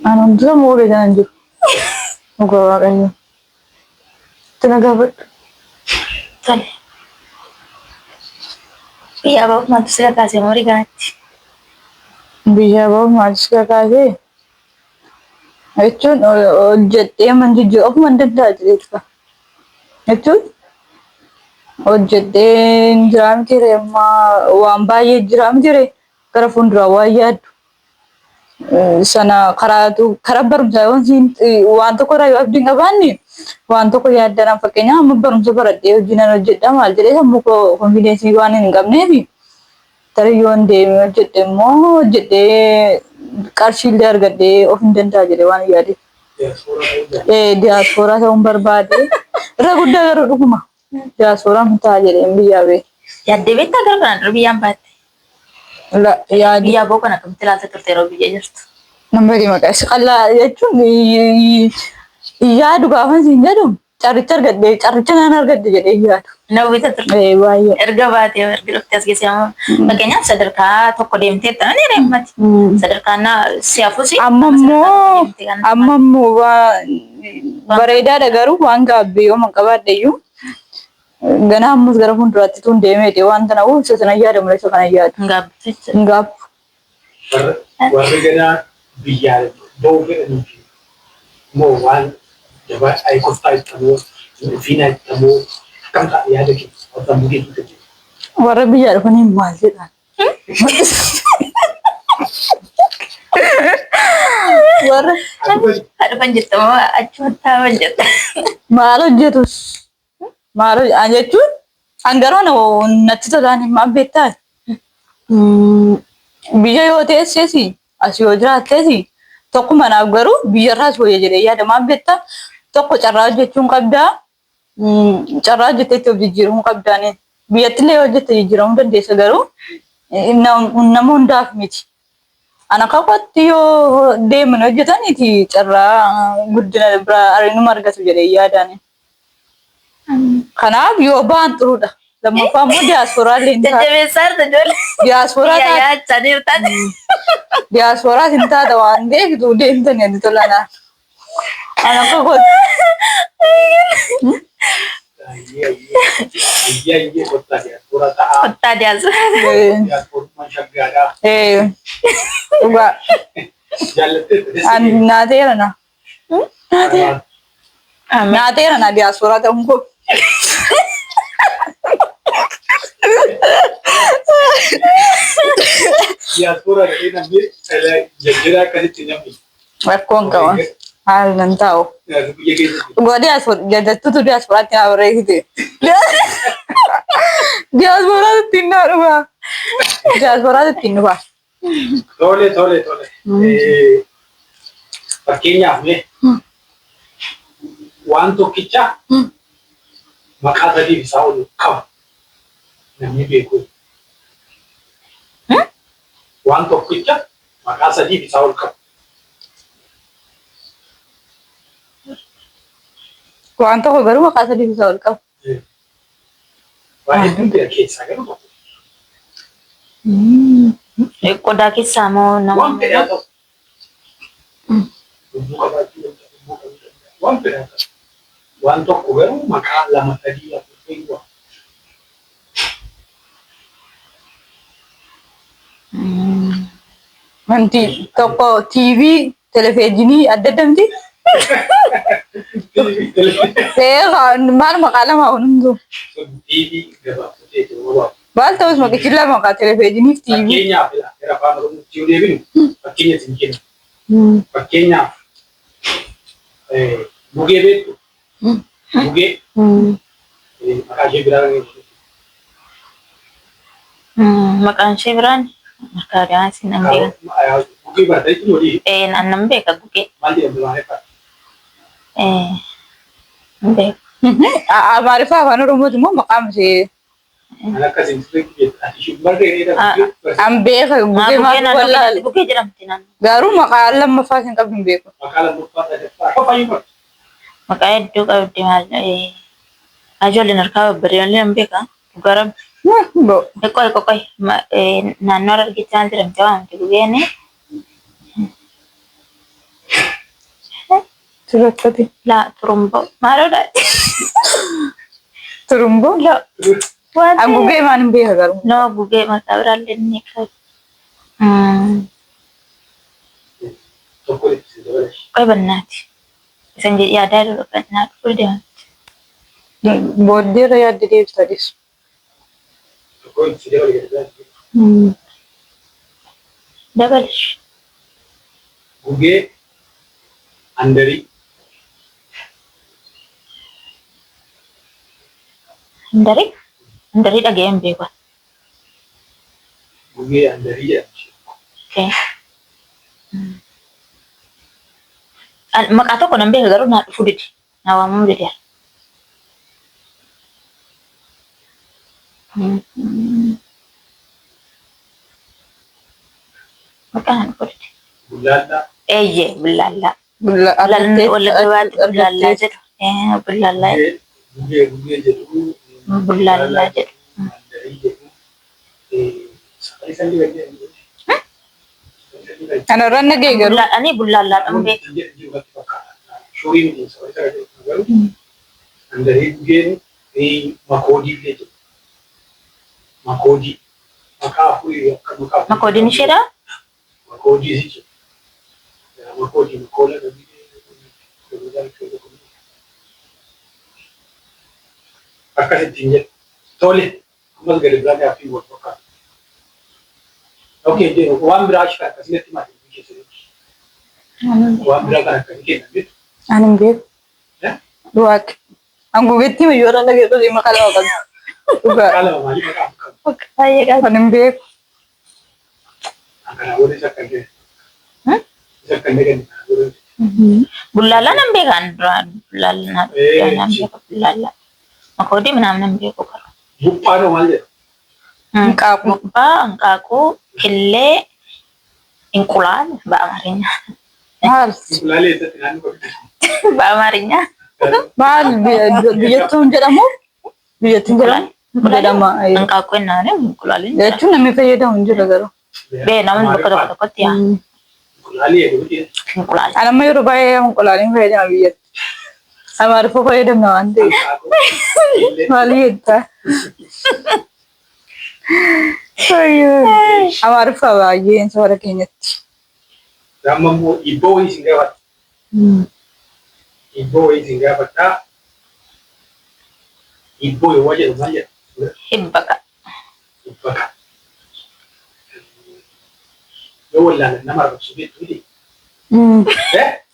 Anong dito mo ulit na nandiyo? Magawa ka niyo. Ito nagabot. Tole. Biyya bahu maaltu sila kaasee moorii kanatti. Biyya bahu maaltu sila kaasee? Jechuun hojjettee manjijjiiruu ofuma hin danda'a jedheetu. Jechuun hojjettee jiraa miti ree ammaa waan baay'ee jiraa miti ree gara fuulduraa waan yaaddu. Sana karaa barumsaa waan tokko irraa yoo abdiin qabaanne waan tokko yaaddan fakkeenyaaf amma barumsa baradhee hojiinan hojjedha maal jedhee sammuu koo konfideensii waan hin qabneefi tarii yoo hin deemee hojjedhe immoo hojjedhee qarshiillee argadhee of hin danda'a jedhee waan yaade. Diyaaspooraa ta'uun barbaade irra guddaa garuu dhuguma diyaaspooraa hin ta'a jedheen biyyaa bee. Yaaddee beektaa gara kanaan dura biyyaan baatte. Biyya bahu kana akkamitti ilaalta turte yeroo biyya jirtu? Nama maqaa isa qal'aa jechuun yaadu gaafa siin jedhu carricha argadde carricha naan argadde jedhee yaadu. Nama bita turte? Baay'ee. Erga baatee erga dhuftee as geessee fakkeenyaaf sadarkaa tokko deemtee ta'an reemmati. Sadarkaa siyaafus. Amma immoo bareedaadha garuu waan gaabbee yoo qabaadhe iyyuu gana ammas gara fuulduraatti tun deemee wanta na uwwisa sana yaadamu isa kana yaadu. Hin gaabbu. Warri gana biyyaa bahu fedhanii moo waan jabaa ayikottaa ittamoo fiina ittamoo akkam ta'a yaada keessa wanta mukeetu jechuudha. Warra biyyaa dhufanii maal jedhan? Warra dhufan jettamoo achuma taa'an jetta. maal hojjetus? Maal jechuun hangaroon natti tolaan himaa beektaa? Biyya yoo teesseesi as yoo jiraatteesi tokko manaaf garuu biyyarraas wayya jedhee yaada maal beektaa? Tokko carraa hojjechuun qabdaa. Carraa hojjetteetti of jijjiiruu qabdaani. Biyyattillee hojjette jijjiiramuu dandeessa garuu nama hundaaf miti. Ana kakatti yoo deeman hojjetaniiti carraa guddina biraa ariinuma argatu jedhee yaadaani. Kanaaf yoo ba'an xuruudha. Lammaffaa immoo diyaaspooraa illee hin taate. Jajjabeessaa jirta ijoollee. Diyaaspooraa taate. Yaachaa jirtan. Diyaaspooraa hin taate waan beektu deemtanii adii tolanaa. Ana kakatti. Ayyee kottaa diyaaspooraa ta'a. Kottaa diyaaspooraa. Diyaaspooraa shaggaadhaa. Dhugaa. Jaallattee Naateera na. Naateera na diyaaspooraa ta'uun koo. diyaaspooraa dhaqee namni jajjira akkasitti namni. Rakkoon qaba. Haala nan taa'u. Biyya keessatti. Dhugaa diyaaspooraa jajjattuutu diyaaspooraatti naa bareechite. Diyaaspooraatti ittiin naa dhugaa. Diyaaspooraatti ittiin dhugaa. Tole. Fakkeenyaaf waan tokkicha maqaa sadiif isaa ol qaba. Namni beeku. Waan tokkicha maqaa sadiif isaa ol qaba. Waan tokko garuu maqaa sadiif isaa ol qaba. Waan hedduun bira keessaa garuu tokko. Qodaa keessaa moo nama? Waan fedhaa ta'u. Lubbuu qabaachuu danda'a, lubbuu qabuu danda'a. Waan fedhaa ta'u. Waan tokko garuu maqaa lama sadii afur eeguudha. Wanti tokko TV, televezyiinii adda adda miti. Maal maqaa lama hunduu. TV gabaabsuu jechuudha. Baal ta'us maqichi lama maqaa televezyiinii fi TV. Fakkeenyaaf gara afaan Oromootti yoo deebinu fakkeenya isin kennu. Fakkeenyaaf gugee beektu. Gugee maqaa ishee biraa Maqaan ishee biraan maqaa gaasi nan beeka. gugee baata jechuun walii Nan beeka gugee. maal jedhamtu maaliifaa? Nan beeka. Amaariffaa afaan Oromooti immoo maqaan ishee Kan akkasiin sirriitti jettu ati shubbar ta'ee an beeka gugee maal wallaale. Gugee jedhamti naannoo. Garuu maqaa lammaffaa hin qabdu hin beeku. maqaa lammaffaa sadaffaa qofa hin qabdu. Maqaa hedduu qabdi maal ijoolleen harkaa babbareedan nan beeka. Gara qoy naannoo argitti maal jedhamti waamti gugeen Surakkati. La turumbo. Maalodha? Turumbo. La. Haguugee maan hin beeka garuu. No gugee maqaa biraallee ni qabu. Tokko itti dabalash. Qoy bannaati. Isan jedhi yaadaa dura bannaati fuudhan. Booddeerra yaadde deebisa dhiisu. Tokko itti dabalash. Dabalash. Gugee andarii. Handarii? Handarii dhaga'ee hin beeku. Gugee andarii jedhamti. Okay. Maqaa tokko nan beeka garuu naa dhufuu didi. Naa waamamuu didi. Maqaa naa dhufuu didi. Bullaallaa. Eeyyee bullaallaa. Wallagga baatti bullaallaa jedhu. Bullaallaa jedhu. Gugee jedhu. Bullaallaa jedhu. Andarii jedhu. Safari san dibadee. Kana irraan nagee garuu. Bullaallaa bullaallaa dhaan beeka. Shuriin safari sana jedhu garuu. Andarii gugeen makoodii jedhu. Makoodii. Maqaa afurii akka maqaa. Makoodiin isheedhaa? Makoodii si jedhu. Makoodii makoola dhabii. Akkasittiin jedhu. Tole. Ammas gadi biraa gaaffii wal fakkaatu. Okay, jedhu waan biraa shi akkasitti maatii keessatti. Waan biraa kan akkasii kennan. Ani hin beeku. Duwwaaq. Haguugeetti mayyoo irra nagee dhosii maqaa lama qabu. Dhugaa. Qalama maalii maqaa qabu? Baay'ee qabu. Ani hin beeku. Akkana waliin isa kan ta'e. Isa kan ta'e. Bullaalaa nan beekaan duraan. Bullaalaa nan beeku bullaalaa. Makoodii ምናምን nan beeku garuu. Buuphaa ነው ማለት ነው. Hanqaaquu. Hanqaaquu, killee, እንቁላል በአማርኛ Maal? Ulaalee isatti naannoo qabdi. በአማርኛ Maal biyyattuun jedhamu? Biyyattiin jedhamu? Jedhama. hanqaaquu jennaan እንቁላል Jechuun namni fayyadamu hin jiru garuu. bee namni bakka tokko tokkotti yaa Ulaalee jedhu እንቁላል Ani amma yeroo baay'ee hanqulaaliin fayyadama biyyatti. Amaariffaa fayyadamna waan ta'eef. Maal jettaa? Amaariffaa baay'een soora keenyatti. Amma immoo ibboo wayii isin gaafata. Ibboo wayii isin gaafata. Ibboo yoo jedhu maal jedhu? hibbaqa Ibbaka. Yoo wallaalan nama arrabsu beektu.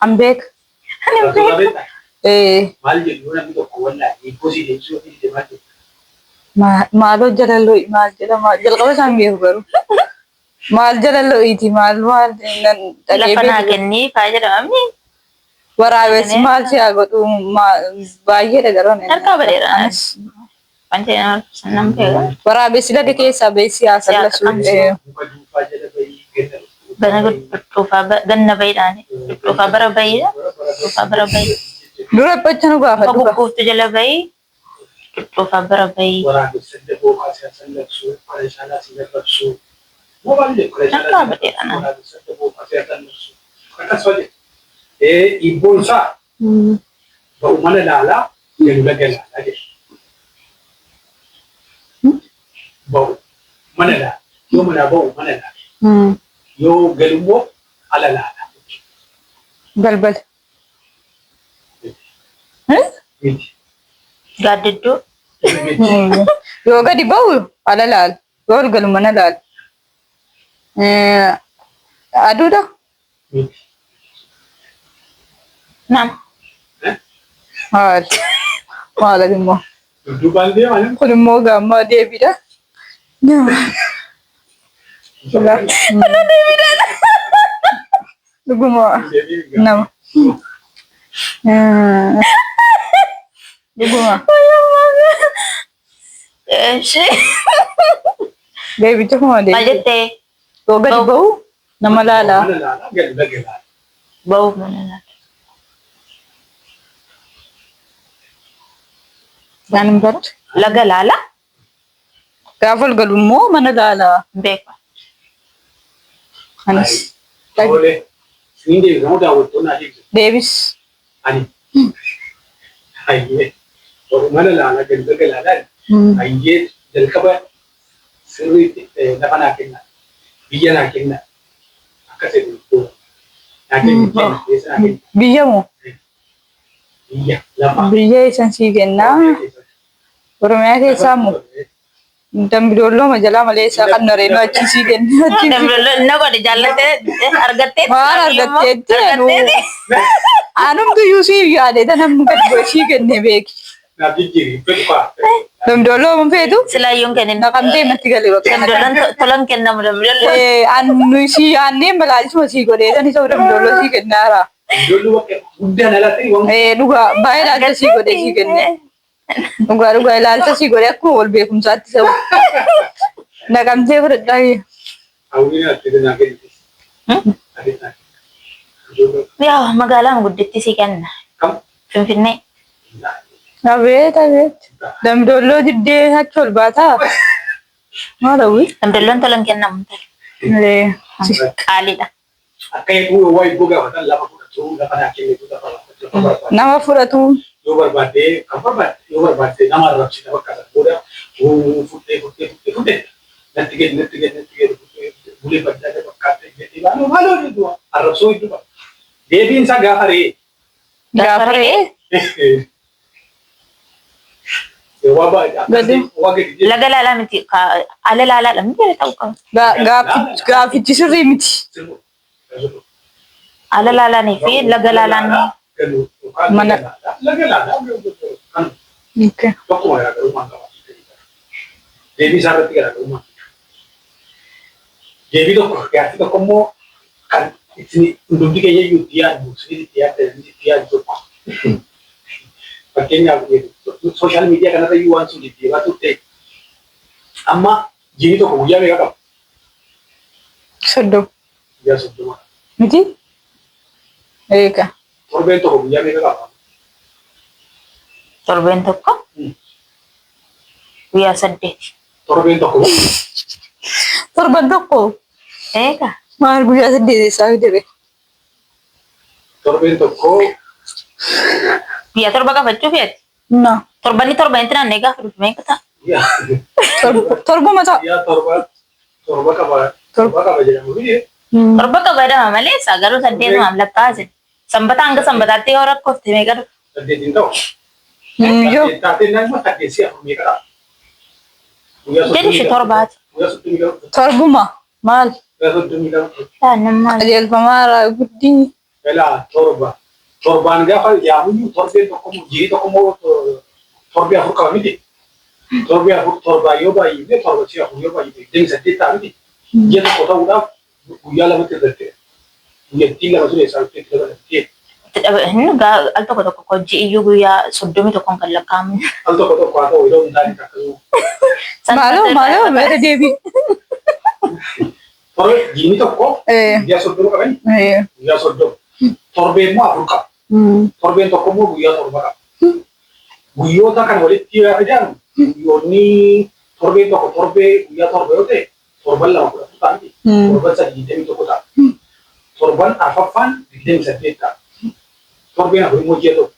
An beeka. Maal jedhu yoo namni tokko wallaalee ibboo si deemsuu fi deemaa jiru. Maaloo jalaloo maal jedhama jalqaba isaan beeku garuu. Maal jalaloo'iti maal lafa naa kennii faa jedhamni waraabessi maal si haa godhu baay'eedha garuu. harkaa bareedaa wanti nam beeka Waraabessi laga keessaa beessi haa sallasuu. Muka duufaa jala bahii ganna. ganna bayiidhaani dhufaa bara bayiidha dhufaa bara bayii Dura bacha nu gaafa dhuga. Gugguuftu jala bayii dhufaa bara bayii Waraabessa daboo kaasee sallabsuu, qoreeshaadhaa si dabarsuu. Moobaallee qoreeshaadhaa si dabarsuu, waraabessa daboo kaasee sallabsuu. Akkasuma jedhu. Ibboon isaa ba'u mana laalaa galu laga laalaa jedhu. Ba'u mana laalaa. Yoo manaa ba'u mana laalaa. Yoo galu immoo ala laalaa. Balbal. Miti. gaaddidduu Yoo gadi ba'u ala laal. Yoo ol galu mana laal. Aduudha. Miti. nama Maal? Maal immoo? Dudduubaan deemaa Kun immoo gaammaa deebiidha. Dhuguma nama. Dhuguma. Deebicha kuma maal deebi. jettee Yoo gadi ba'u nama laalaa. Mana laalaa galu laga laalaa. ba'uuf mana laata Naan hin barre. laga laala Gaafa ol galu immoo mana laalaa. beeka Anis Tole. Siin deebisamu daawwattoonni haa deebisan. deebis. Ani. Hayyee. Mana laala galgala laalaan. Hayyee jalqaba sirriitti lafa naa kenna. Biyya naa kenna. Akkasii naa kenna. Biyya moo? Biyya lafa. Biyya isan sii kennaa. Oromiyaa keessaa moo? Dambidolloo majalaa malee isaa kan noreenuu achi sii kenna. Dambidolloo inni godhe jaallattee argattee. Maal argatteetti? Anumtu iyyuu sii yaade namni gadi bu'ee sii kenne beeki. Naaf jijjiiri fedhufaa. Dambidolloo mun feetu? Silaayyuun kennin. Naqamtee natti galee bakka kana. Dambidolloo tolan kennamu dambidolloo. Annu sii yaanneen balaallisuma sii godhee san isa dambidolloo sii kennaara. Dambidolloo bakka guddaan alatti waan. Dhugaa baay'ee ilaalcha sii godhee sii kenne. Dhugaa ilaalcha sii godhee akkuma wal beekumsaatti ta'u. Naqamtee fudhadhaa. Hawwiin ati naa kennitis. Yaa magaalaan gudditti sii kenna. Kam? Finfinnee. Abeet. Dambidolloo diddee achi ol baataa. Maal hawwi? Dambidoolloon tolan kennamu qaaliidha. Akka eeguu waa eeguu gaafatan lafa fudhatu lafa naa kennitu lafa nama fudhatu. Yoo barbaadde kan barbaadde nama arrabsita bakka sana booda fuudhee natti gadi bulee baddaa bakkaatti gadi maaloo jedhu arrabsoo hedduu qaba. Deebiin isaa gaafa re'ee. Gaafa re'ee? Laga laalaa miti ala laalaadha miti ta'uu qaba. Gaafichi sirrii miti. Ala laalaanii fi laga laalaan. Mana. Laga laalaa kan tokkuma garaagarummaa qaba. Deebii isaa irratti garaagarummaa. Deebii tokko immoo kan ittiin hundumti keenya iyyuu itti yaaddu itti yaaddu tokko. Fakkeenyaaf sooshaal miidiyaa kanarra iyyuu waan sun deddeebaa turte amma jiini tokko guyyaa meeqa qaba? Soddoma. Guyyaa soddoma. Miti? Eega. Torbeen tokko guyyaa meeqa qaba? Torbeen tokko guyyaa 8. Torbeen tokko. Torban tokko. Eega. Maal guyyaa 8 isaa fidere? Torbeen tokko. Guyyaa torba qabachuu feeti. No. Torbanitti naannee gaafa dhufu meeqa ta'a? Torbuma ta'a. Guyyaa torba qaba. Torba qaba jedhamu biyye. Torba qaba jedhama malee isaa garuu 8 lakkaa'asin. Sanbata hanga sanbataatti yoo rakkoofte meeqa dhufu? 8 ta'u. Yoo. Taatee naannoo saddeetii afur meeqa qaba? Jedhi ishee torbaati. Guyyaa soddomii lama. Torbuma. Maal? Guyyaa soddomii lama. Naannoo Qajeelfamaa guddii. Galaa torba. Torbaan gaafa yaamuyyuu torbeen tokko jirii tokko immoo torbee afur qaba miti. Torbee afur torbaa yoo baay'ifne torba si afur yoo baay'ifne 28 ta'a miti. Ji'a tokko ta'uudhaaf guyyaa lamatti irratti guyyattiin lama ture isaa itti dabalattee. al tokko hojii iyyuu guyyaa 31 kan lakkaa'amu. Al tokko haa ta'u yeroo hundaa'e akkasuma. Maaloo meeshaa deebii. Torbe jiini tokko guyyaa 30 qabani. Guyyaa 30. Torbeen immoo afur qaba. Torbeen tokko immoo guyyaa torba qaba. Guyyoota kan walitti yaadamu guyyoonni torbeen tokko torbee guyyaa torba yoo ta'e torban lama 10 ta'a miti. Torban 21 ta'a. Torban arfaffaan 28 ta'a. Torbeen afur immoo ji'a tokko.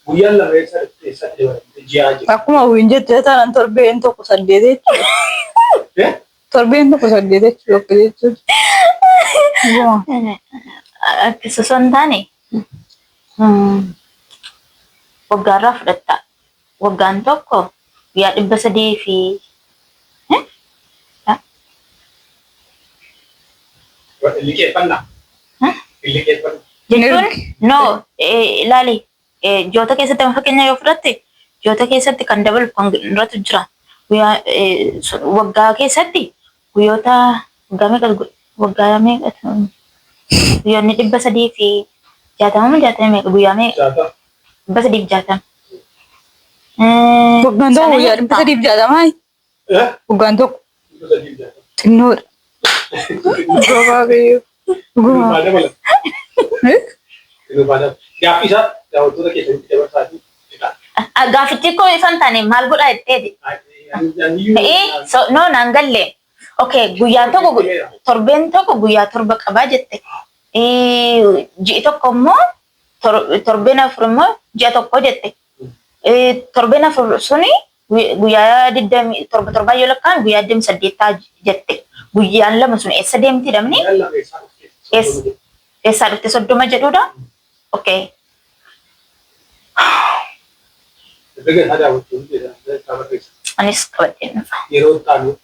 Guyyaan lama eessa dabalatee ji'a ji'a. Akkuma wiin jettee taanaan torbeen tokko 8 jechuudha. Torbeen tokko 8 jechuudha. Akkasuma osoo hin taane waggaarraa fudhatta. Waggaan tokko guyyaa 300 fi Liqeeffannaa. Liqeeffannaa. jechuun no ilaali joota keessatti fakkeenya yoo fudhatte joota keessatti kan dabalu kan irratti jira. Waggaa keessatti guyyoota waggaa meeqa guyyoonni 300 fi 60 meeqa guyyaa meeqa 360. Waggaan tokko guyyaa 360. Waggaan tokko xinnoodha. Gabaa gayyoo. Gaaffii isaa daawwattoota keessatti dabarsaati. Gaaffichi koo ifan taane maal godhaa jetteeti? No naan galle. Okay, guyyaan tokko torbeen tokko guyyaa torba qabaa jette. Ji'i tokko immoo torbeen afur immoo ji'a tokko jette. Torbeen afur suni guyyaa 27 yoo lakkaan guyyaa 28 jette. Guyyaan lama sun eessa deemti damni? Eessaa dhufte 30 jedhuudha? Okay. Anis qabadheen dhufa. Yeroo taanu